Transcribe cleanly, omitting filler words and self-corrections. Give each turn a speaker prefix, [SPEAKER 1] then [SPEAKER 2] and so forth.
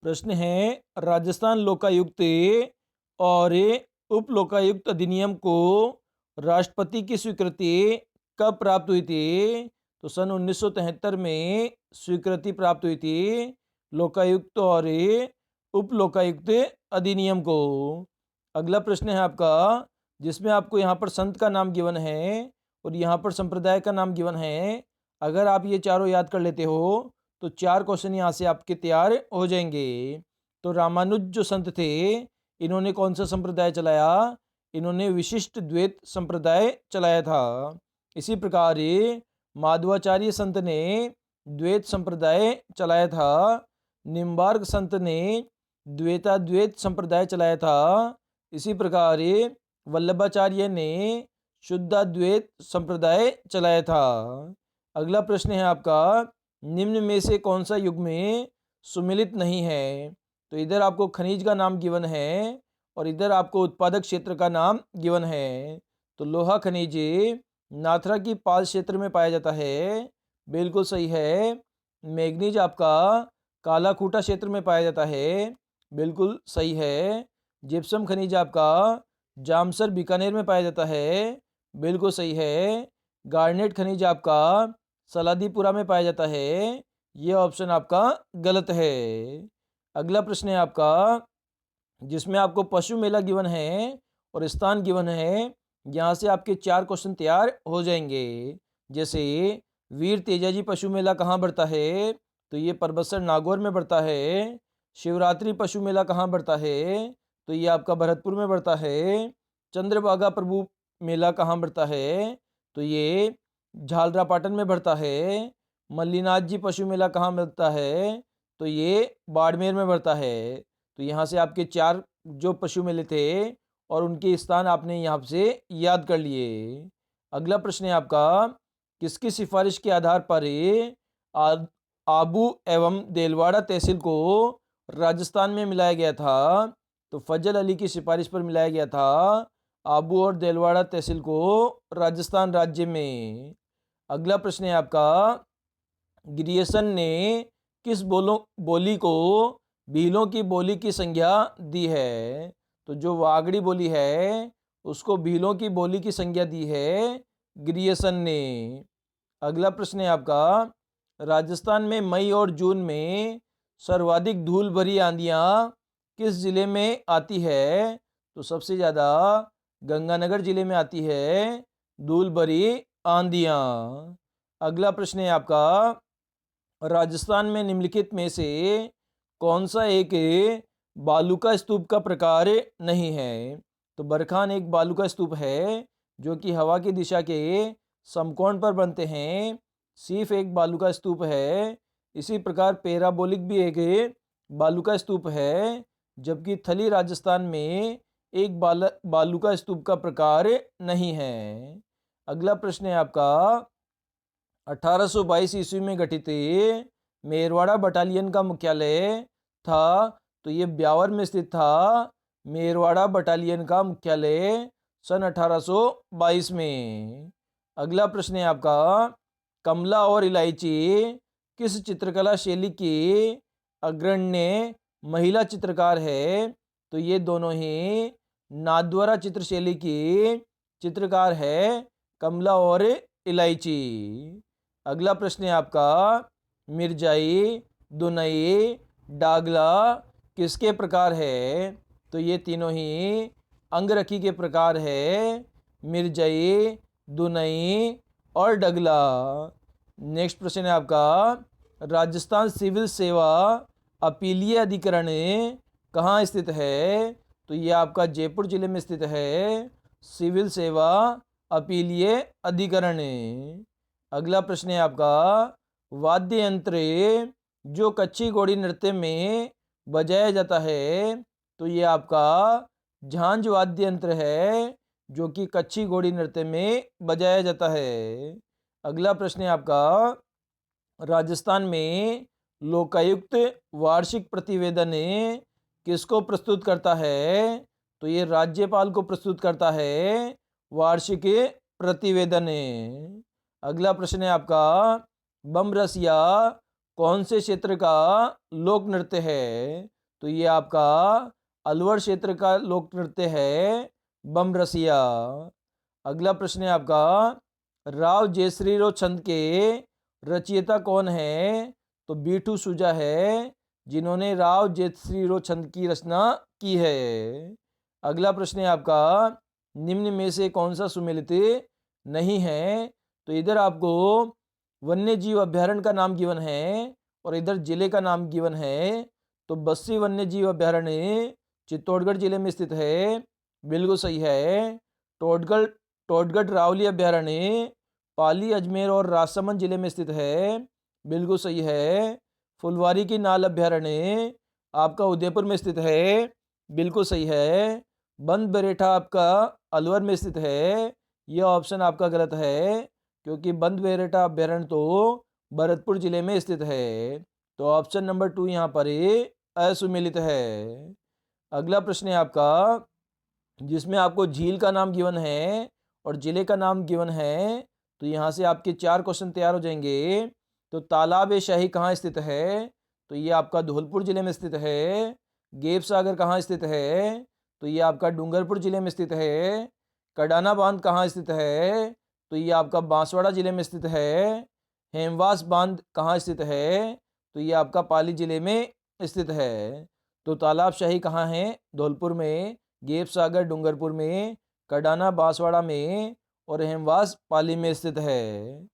[SPEAKER 1] प्रश्न है, राजस्थान लोकायुक्त और उप लोकायुक्त अधिनियम को राष्ट्रपति की स्वीकृति कब प्राप्त हुई थी? तो सन 1973 में स्वीकृति प्राप्त हुई थी लोकायुक्त और उप लोकायुक्त अधिनियम को। अगला प्रश्न है आपका, जिसमें आपको यहाँ पर संत का नाम गिवन है और यहाँ पर संप्रदाय का नाम गिवन है। अगर आप ये चारों याद कर लेते हो तो 4 क्वेश्चन यहाँ से आपके तैयार हो जाएंगे। तो रामानुज जो संत थे, इन्होंने कौन सा संप्रदाय चलाया? इन्होंने विशिष्ट द्वैत संप्रदाय चलाया था। इसी प्रकार माधवाचार्य संत ने द्वैत संप्रदाय चलाया था। निम्बार्क संत ने द्वैताद्वैत संप्रदाय चलाया था। इसी प्रकार वल्लभाचार्य ने शुद्धाद्वैत संप्रदाय चलाया था। अगला प्रश्न है आपका, निम्न में से कौन सा युग में सुमिलित नहीं है? तो इधर आपको खनिज का नाम गिवन है और इधर आपको उत्पादक क्षेत्र का नाम गिवन है। तो लोहा खनिज नाथरा की पाल क्षेत्र में पाया जाता है, बिल्कुल सही है। मैग्नीज आपका काला खूटा क्षेत्र में पाया जाता है, बिल्कुल सही है। जिप्सम खनिज आपका जामसर बीकानेर में पाया जाता है, बिल्कुल सही है। गार्नेट खनिज आपका सलादीपुरा में पाया जाता है, यह ऑप्शन आपका गलत है। अगला प्रश्न है आपका, जिसमें आपको पशु मेला गिवन है और स्थान गिवन है। यहाँ से आपके 4 क्वेश्चन तैयार हो जाएंगे। जैसे वीर तेजाजी पशु मेला कहाँ बढ़ता है? तो ये परबतसर नागौर में बढ़ता है। शिवरात्रि पशु मेला कहाँ बढ़ता है? तो ये आपका भरतपुर में बढ़ता है। चंद्रभागा प्रभु मेला कहाँ बढ़ता है? तो ये झालरापाटन में बढ़ता है। मल्लीनाथ जी पशु मेला कहाँ मिलता है? तो ये बाड़मेर में बढ़ता है। तो यहाँ से आपके 4 जो पशु मेले थे और उनके स्थान आपने यहाँ से याद कर लिए। अगला प्रश्न है आपका, किसकी सिफारिश के आधार पर आबू एवं देलवाड़ा तहसील को राजस्थान में मिलाया गया था? तो फजल अली की सिफारिश पर मिलाया गया था आबू और देलवाड़ा तहसील को राजस्थान राज्य में। अगला प्रश्न है आपका, ग्रियर्सन ने किस बोली को भीलों की बोली की संज्ञा दी है? तो जो वागड़ी बोली है उसको भीलों की बोली की संज्ञा दी है ग्रियर्सन ने। अगला प्रश्न है आपका, राजस्थान में मई और जून में सर्वाधिक धूल भरी आंधियाँ किस जिले में आती है? तो सबसे ज़्यादा गंगानगर जिले में आती है धूल भरी आंधियाँ। अगला प्रश्न है आपका, राजस्थान में निम्नलिखित में से कौन सा एक बालूका स्तूप का प्रकार नहीं है? तो बरखान एक बालूका स्तूप है जो कि हवा की दिशा के समकोण पर बनते हैं। सीफ एक बालूका स्तूप है। इसी प्रकार पैराबोलिक भी एक बालूका स्तूप है, जबकि थली राजस्थान में एक बालूका स्तूप का प्रकार नहीं है। अगला प्रश्न है आपका, 1822 ईस्वी में गठित मेरवाड़ा बटालियन का मुख्यालय था, तो ये ब्यावर में स्थित था। मेरवाड़ा बटालियन का मुख्यालय सन 1822 में। अगला प्रश्न है आपका, कमला और इलायची किस चित्रकला शैली की अग्रण्य महिला चित्रकार है? तो ये दोनों ही नाथद्वारा चित्र शैली की चित्रकार है, कमला और इलायची। अगला प्रश्न है आपका, मिर्जाई, दुनई, डागला किसके प्रकार है? तो ये तीनों ही अंगरखी के प्रकार है, मिर्जाई, दुनई और डगला। नेक्स्ट प्रश्न है आपका, राजस्थान सिविल सेवा अपीलीय अधिकरण कहाँ स्थित है? तो ये आपका जयपुर जिले में स्थित है, सिविल सेवा अपीलीय अधिकरण। अगला प्रश्न है आपका, वाद्य यंत्र जो कच्छी घोड़ी नृत्य में बजाया जाता है, तो ये आपका झांझ वाद्य यंत्र है जो कि कच्छी घोड़ी नृत्य में बजाया जाता है। अगला प्रश्न है आपका, राजस्थान में लोकायुक्त वार्षिक प्रतिवेदन किसको प्रस्तुत करता है? तो ये राज्यपाल को प्रस्तुत करता है वार्षिक प्रतिवेदन। अगला प्रश्न है आपका, बम रसिया कौन से क्षेत्र का लोक नृत्य है? तो ये आपका अलवर क्षेत्र का लोक नृत्य है बम रसिया। अगला प्रश्न है आपका, राव जयश्री छंद के रचयिता कौन है? तो बीटू सुजा है जिन्होंने राव जयश्री छंद की रचना की है। अगला प्रश्न है आपका, निम्न में से कौन सा सुमेलित नहीं है? तो इधर आपको वन्य जीव अभ्यारण्य का नाम गिवन है और इधर जिले का नाम गिवन है। तो बस्सी वन्य जीव अभ्यारण्य चित्तौड़गढ़ जिले में स्थित है, बिल्कुल सही है। टोडगढ़ टोडगढ़ रावली अभ्यारण्य पाली, अजमेर और राजसमंद जिले में स्थित है, बिल्कुल सही है। फुलवारी की नाल अभ्यारण्य आपका उदयपुर में स्थित है, बिल्कुल सही है। बंद बरेठा आपका अलवर में स्थित है, यह ऑप्शन आपका गलत है क्योंकि बंद बरेठा अभ्यारण्य तो भरतपुर जिले में स्थित है। तो ऑप्शन नंबर 2 यहाँ पर असुमेलित है। अगला प्रश्न है आपका, जिसमें आपको झील का नाम गिवन है और जिले का नाम गिवन है। तो यहाँ से आपके 4 क्वेश्चन तैयार हो जाएंगे। तो तालाब ए शाही कहाँ स्थित है? तो ये आपका धौलपुर जिले में स्थित है। गेप सागर कहाँ स्थित है? तो ये आपका डूंगरपुर जिले में स्थित है। कडाना बांध कहाँ स्थित है? तो ये आपका बांसवाड़ा जिले में स्थित है। हेमवास बांध कहाँ स्थित है? तो ये आपका पाली जिले में स्थित है। तो तालाब शाही कहाँ है? धौलपुर में, गेप सागर डूंगरपुर में, कडाना बांसवाड़ा में और हेमवास पाली में स्थित है।